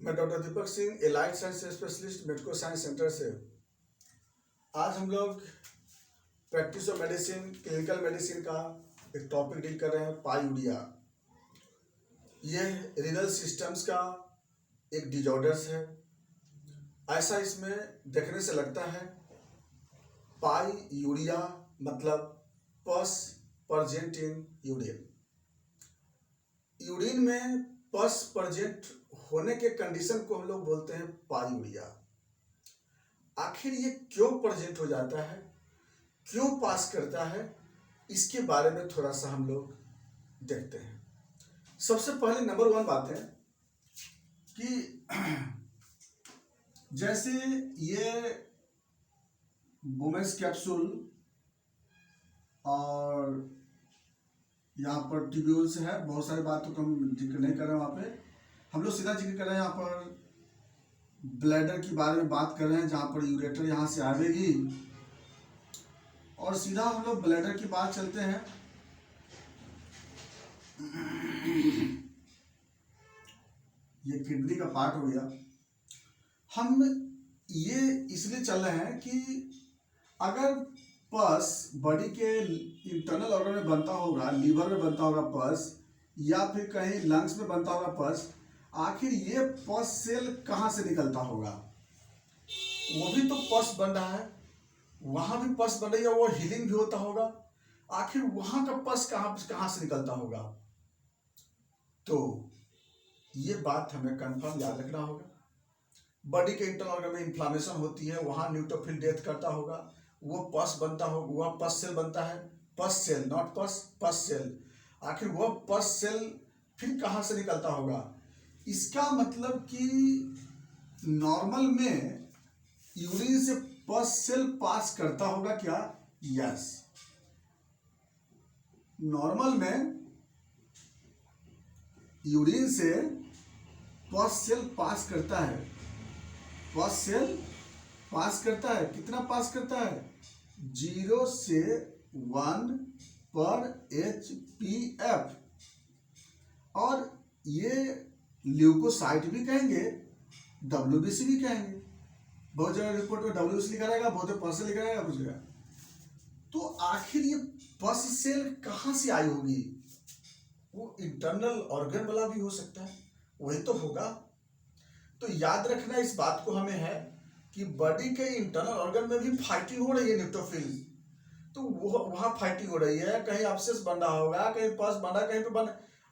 मैं doctor Deepak Singh, allied science specialist, medico science centre से। आज हम लोग practice of medicine, clinical medicine का एक टॉपिक डील कर रहे हैं, पायूरिया। यह रीनल सिस्टम्स का एक डिजॉर्डर्स है। ऐसा इसमें देखने से लगता है। पायूरिया मतलब पस प्रेजेंट इन यूरिन। यूरिन में पस प्रेजेंट होने के कंडीशन को हम लोग बोलते हैं पायूरिया। आखिर ये क्यों प्रेजेंट हो जाता है, क्यों पास करता है, इसके बारे में थोड़ा सा हम लोग देखते हैं। सबसे पहले नंबर 1 बात है कि जैसे ये वुमेन्स कैप्सूल और यहाँ पर ट्यूब्यूल्स है, बहुत सारी बातों को हम जिक्र नहीं कर रहे हैं। वहाँ पे हम लोग सीधा जिक्र कर रहे हैं, यहाँ पर ब्लैडर के बारे में बात कर रहे हैं, जहाँ पर यूरेटर यहाँ से आवेगी और सीधा हम लोग ब्लैडर की बात चलते हैं। ये किडनी का पार्ट हो गया। हम ये इसलिए चल रहे हैं कि अगर पस बॉडी के इंटरनल ऑर्गन में बनता होगा, लीवर में बनता होगा पस, या फिर कहीं लंग्स में बनता होगा पस, आखिर ये पस सेल कहाँ से निकलता होगा? वो भी तो पस बन रहा है, वहां भी पस बन रही है, वो हीलिंग भी होता होगा। आखिर वहां का पस कहाँ से निकलता होगा? तो ये बात हमें कंफर्म याद रखना होगा। बॉडी के इंटरनल ऑर्गन में इन्फ्लामेशन होती है, वहां न्यूट्रोफिल डेथ करता होगा, वो पस बनता होगा, वह पस सेल बनता है। पस सेल, नॉट पस, पस सेल। आखिर वह पस सेल फिर कहाँ से निकलता होगा? इसका मतलब कि नॉर्मल में यूरिन से पस सेल पास करता होगा क्या? यस, नॉर्मल में यूरिन से पस सेल पास करता है। पस सेल पास करता है, कितना पास करता है? 0 से 1 पर HPF। और ये ल्यूकोसाइट भी कहेंगे, WBC भी कहेंगे। बहुत जगह रिपोर्ट में WBC लिखा रहेगा, बहुत पस सेल लिखा रहेगा, कुछ जगह। तो आखिर ये पस सेल कहाँ से आई होगी? वो इंटरनल ऑर्गन वाला भी हो सकता है, वही तो होगा। तो याद रखना इस बात को हमें है कि बॉडी के इंटरनल ऑर्गन में भी फाइटिंग हो रही है न्यूट्रोफिल। तो वो वहां फाइटिंग हो रही है, कहीं एब्सेस बन रहा होगा, कहीं पस बन रहा, कहीं पे बन।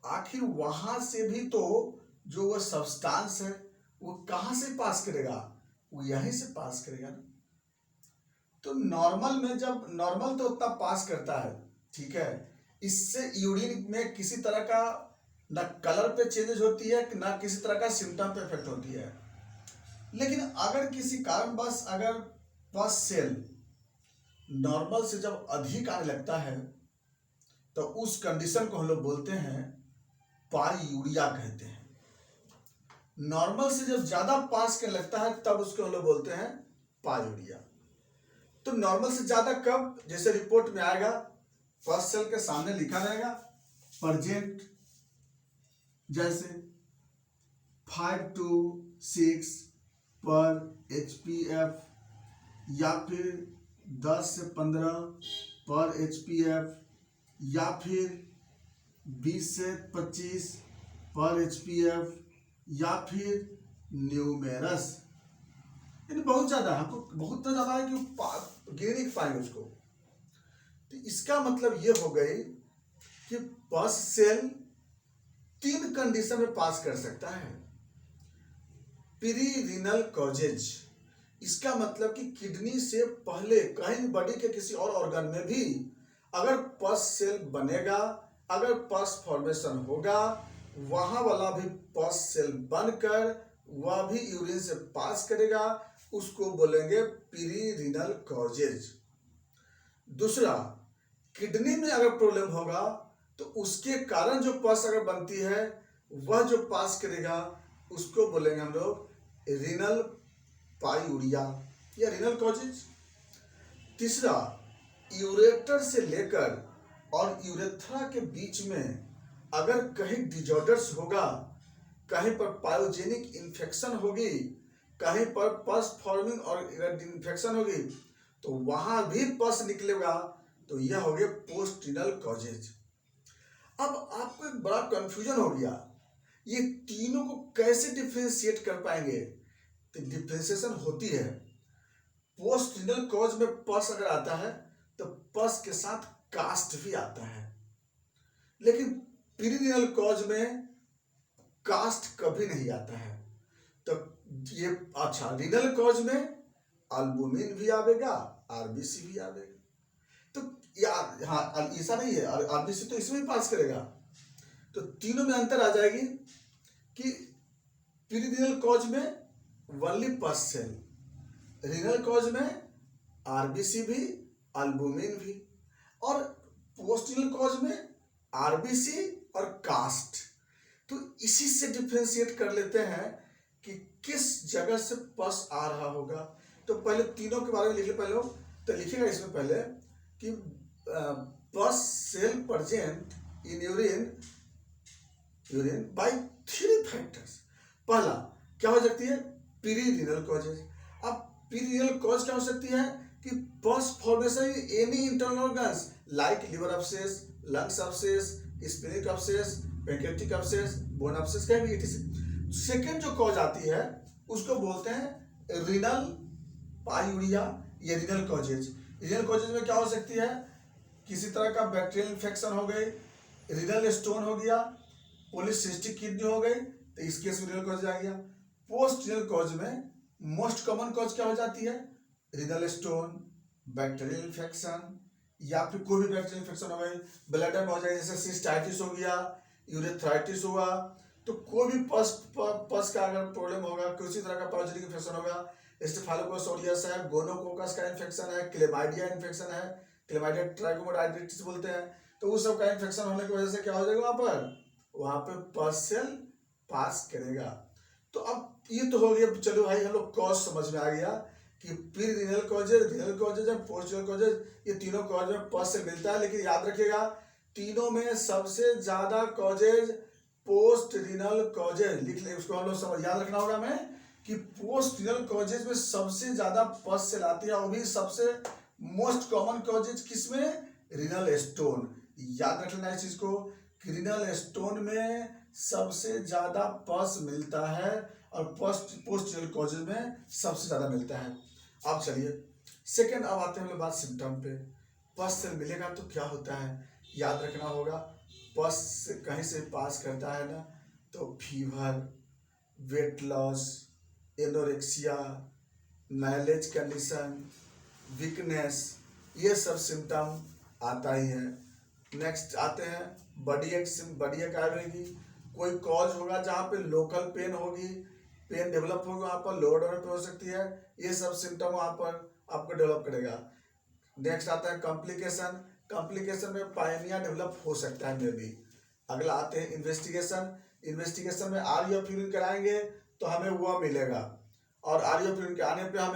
आखिर वहां से भी तो जो वो सब्सटेंस है वो कहां से पास करेगा? वो यहीं से पास करेगा ना। तो नॉर्मल में जब नॉर्मल तो उतना पास करता है, ठीक है, इससे यूरिन में किसी तरह का ना कलर पे चेंजेस होती है, ना किसी तरह का सिम्टम पे इफेक्ट होती है। लेकिन अगर किसी कारणवश अगर पस सेल नॉर्मल से जब अधिक आने लगता है तो उस कंडीशन को हम लोग बोलते हैं पायूरिया कहते हैं। नॉर्मल से जब ज्यादा पास करने लगता है तब उसको हम लोग बोलते हैं पायूरिया। तो नॉर्मल से ज्यादा कब? जैसे रिपोर्ट में आएगा, पस सेल के सामने लिखा रहेगा प्रेजेंट, जैसे 5 to 6 पर HPF, या फिर 10 से 15 पर HPF, या फिर 20 से 25 पर HPF, या फिर न्यूमेरस, यानी बहुत ज़्यादा, हमको बहुत ज़्यादा है कि गिर नहीं पाएंगे उसको। तो इसका मतलब ये हो गई कि पस सेल 3 कंडीशन में पास कर सकता है। पेरिरीनल कॉजेज, इसका मतलब कि किडनी से पहले कहीं बॉडी के किसी और ऑर्गन में भी अगर पस सेल बनेगा, अगर पस फॉर्मेशन होगा, वहां वाला भी पस सेल बनकर वह भी यूरिन से पास करेगा, उसको बोलेंगे पेरिरीनल कॉजेज। दूसरा, किडनी में अगर प्रॉब्लम होगा तो उसके कारण जो पस अगर बनती है वह जो पास करेगा उसको बोलेंगे हम लोग रीनल पायूरिया या रीनल कॉजेज। तीसरा, यूरेटर से लेकर और यूरेथ्रा के बीच में अगर कहीं डिजॉर्डर्स होगा कहीं पर पायोजेनिक इन्फेक्शन होगी, कहीं पर पस फॉर्मिंग और इन्फेक्शन होगी तो वहां भी पस निकलेगा, तो यह हो गया पोस्ट रीनल कॉजेज। अब आपको एक बड़ा कंफ्यूजन हो गया, ये तीनों को कैसे डिफरेंशिएट कर पाएंगे? तो डिफरेंशिएशन होती है, पोस्ट रीनल कॉज में पस अगर आता है तो पस के साथ कास्ट भी आता है, लेकिन प्रीरिनल कॉज में कास्ट कभी नहीं आता है। तो ये अच्छा, रीनल कॉज में अल्बुमिन भी आवेगा, आरबीसी भी आवेगा। तो यार हाँ, ऐसा नहीं है, आरबीसी तो इसमें भी पास करेगा। तो तीनों में अंतर आ जाएगी कि प्रीरिनल कॉज में ओनली पस सेल, रीनल कॉज में आरबीसी भी, अल्बुमिन भी, और पोस्ट रीनल कॉज में आरबीसी और कास्ट। तो इसी से डिफरेंशिएट कर लेते हैं कि किस जगह से पस आ रहा होगा। तो पहले तीनों के बारे में लिख ले पहले, तो लिखेगा इसमें पहले कि pus cell present in urine by 3 factors. पहला क्या हो सकती है? Prerenal causes. अब प्रीरिनल कॉज क्या हो सकती है कि pus formation in any internal organs like liver abscess, lungs abscess, splenic abscess, pancreatic abscess, bone abscess, क्या भी। सेकेंड जो कॉज आती है उसको बोलते हैं रीनल पायूरिया या रीनल कॉजेज। रीनल कॉजेज में क्या हो सकती है? किसी तरह का बैक्टीरियल इन्फेक्शन हो गई, रीनल स्टोन हो गया, पॉलीसिस्टिक किडनी हो गई, तो इस केस में रीनल कॉज आ गया। पोस्ट रीनल कॉज में मोस्ट कॉमन कॉज क्या हो जाती है? रीनल स्टोन, बैक्टीरियल इन्फेक्शन, या फिर कोई भी बैक्टीरियल इन्फेक्शन हो गई, ब्लैडर में हो जाए, जैसे सिस्टाइटिस हो गया, यूरेथ्राइटिस हुआ, तो कोई भी पस का अगर प्रॉब्लम होगा, किसी तरह का पायोजेनिक इन्फेक्शन होगा, स्टेफाइलोकोकस ऑरियस है, गोनोकोकस का इन्फेक्शन है, क्लेमाइडिया इन्फेक्शन है, क्लेमाइडिया ट्राइकोमोडाइटिस बोलते हैं, तो उस सब का इन्फेक्शन होने की वजह से क्या हो जाएगा? वहां पे पस सेल पास करेगा। तो अब ये तो हो गया, चलो भाई हम लोग कॉज समझ में आ गया कि प्रीरिनल कॉजेज, रीनल कॉजेज और पोस्ट रीनल कॉजेज, ये तीनों कॉज में पस से मिलता है। लेकिन याद रखिएगा, तीनों में सबसे ज्यादा कॉजेज पोस्ट रीनल कॉजेज, लिख ले उसको, हम लोग समझ याद रखना होगा हमें कि पोस्ट रीनल कॉजेज में सबसे ज्यादा पस सेल आती है, और भी सबसे मोस्ट कॉमन कॉजेज किसमें? Renal stone. याद रख लेना इस चीज को कि रीनल स्टोन में सबसे ज्यादा पस मिलता है और पोस्ट रीनल कॉजेज में सबसे ज्यादा मिलता है। अब चलिए सेकंड, अब आते हैं हम लोग बात सिम्टम पे। पस सेल मिलेगा तो क्या होता है? याद रखना होगा, पस कहीं से पास करता है ना, तो fever, weight loss, anorexia, malaise condition, weakness, ये सब सिम्टम आता ही है। नेक्स्ट आते हैं बॉडी एक आएगी, कोई कॉज होगा जहाँ पे लोकल पेन होगी, पेन डेवलप होगी, वहाँ पर लोअर डोर पे हो सकती है, ये सब सिम्टम वहाँ पर आपको डेवलप करेगा। नेक्स्ट आता है कॉम्प्लिकेशन, कॉम्प्लिकेशन में पायनिया डेवलप हो सकता है मे बी। अगला आते हैं इन्वेस्टिगेशन, इन्वेस्टिगेशन में आर यूरिन कराएंगे तो हमें वो मिलेगा, और आर यूरिन के आने पे हम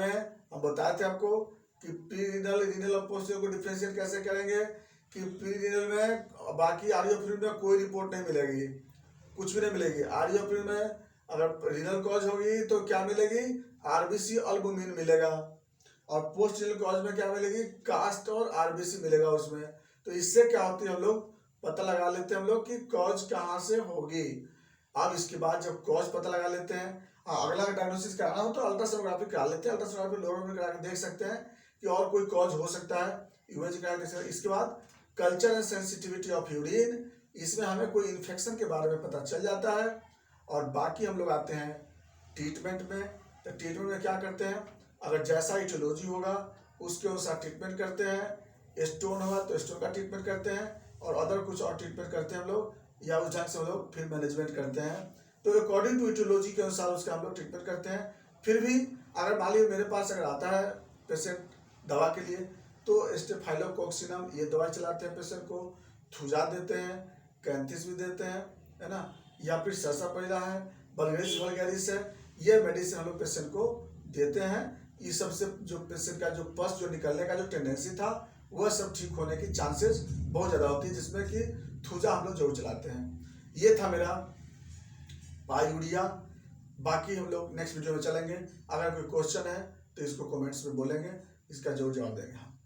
बताए थे आपको कि प्रीरिनल, रीनल और पोस्ट को डिफरेंशिएट कैसे करेंगे कि प्रीरिनल में बाकी आर यूरिन में कोई रिपोर्ट नहीं मिलेगी, कुछ भी नहीं मिलेगी। आर यूरिन में अगर रीनल कॉज होगी तो क्या मिलेगी? आरबीसी, अल्बुमिन मिलेगा, और पोस्ट रीनल कॉज में क्या मिलेगी? कास्ट और आरबीसी मिलेगा उसमें। तो इससे क्या होती है, हम लोग पता लगा लेते हैं हम लोग कि कॉज कहाँ से होगी। अब इसके बाद जब कॉज पता लगा लेते हैं, अगला डायग्नोसिस कराना हो तो अल्ट्रासोनोग्राफी करा लेते हैं, अल्ट्रासोनोग्राफी लोअर में करा के देख सकते हैं कि और कोई कॉज हो सकता है, यूएजी करा देख सकते हैं। इसके बाद culture and sensitivity of urine, इसमें हमें कोई इन्फेक्शन के बारे में पता चल जाता है। और बाकी हम लोग आते हैं ट्रीटमेंट में, तो ट्रीटमेंट में क्या करते हैं? अगर जैसा इटियोलॉजी होगा उसके अनुसार ट्रीटमेंट करते हैं। स्टोन होगा तो स्टोन का ट्रीटमेंट करते हैं, और अदर कुछ और ट्रीटमेंट करते हैं हम लोग, या उस ढंग से हम लोग फिर मैनेजमेंट करते हैं। तो अकॉर्डिंग टू इटियोलॉजी के अनुसार उसका हम लोग ट्रीटमेंट करते हैं। फिर भी अगर मान लीजिए मेरे पास अगर आता है पेशेंट दवा के लिए, तो स्टेफाइलोकोक्सिनम ये दवाई चलाते हैं, पेशेंट को थुजा देते हैं, कैंथिस भी देते हैं, है ना, या फिर सर्सापाइला है, बल्गेरिस वल्गेरिस है, ये मेडिसिन हम लोग पेशेंट को देते हैं। ये सबसे जो पेशेंट का जो पस जो निकलने का जो टेंडेंसी था वह सब ठीक होने की चांसेस बहुत ज़्यादा होती है, जिसमें कि थूजा हम लोग जरूर चलाते हैं। ये था मेरा पाई यूरिया। बाकी हम लोग नेक्स्ट वीडियो में चलेंगे। अगर कोई क्वेश्चन है तो इसको कमेंट्स में बोलेंगे, इसका जरूर जवाब देंगे हम।